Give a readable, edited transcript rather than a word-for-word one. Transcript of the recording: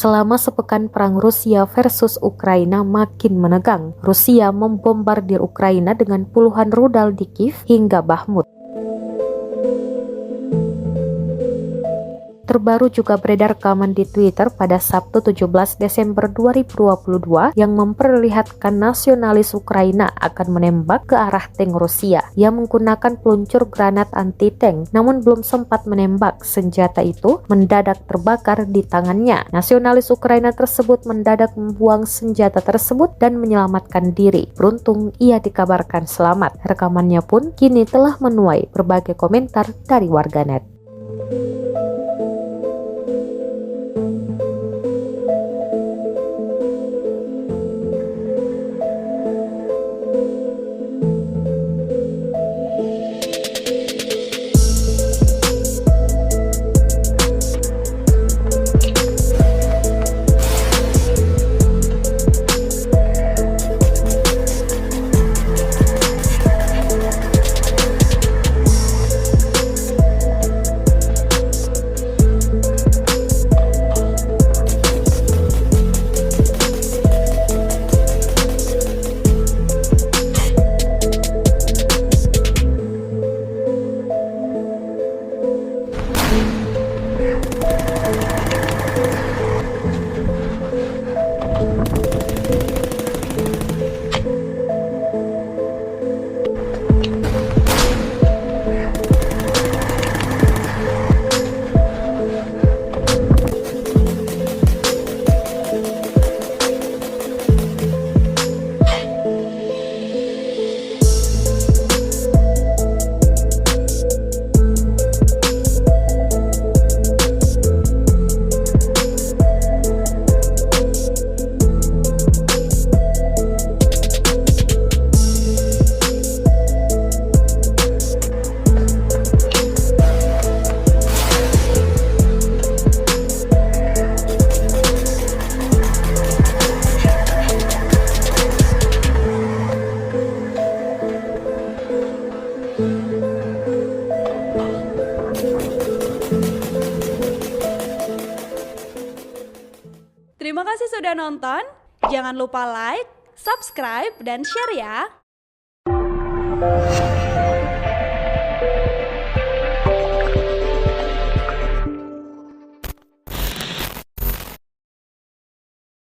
Selama sepekan perang Rusia versus Ukraina makin menegang. Rusia membombardir Ukraina dengan puluhan rudal di Kiev hingga Bakhmut. Terbaru juga beredar rekaman di Twitter pada Sabtu 17 Desember 2022 yang memperlihatkan nasionalis Ukraina akan menembak ke arah tank Rusia yang menggunakan peluncur granat anti-tank, namun belum sempat menembak. Senjata itu mendadak terbakar di tangannya. Nasionalis Ukraina tersebut mendadak membuang senjata tersebut dan menyelamatkan diri. Beruntung ia dikabarkan selamat. Rekamannya pun kini telah menuai berbagai komentar dari warganet. Terima kasih sudah nonton. Jangan lupa like, subscribe, dan share ya.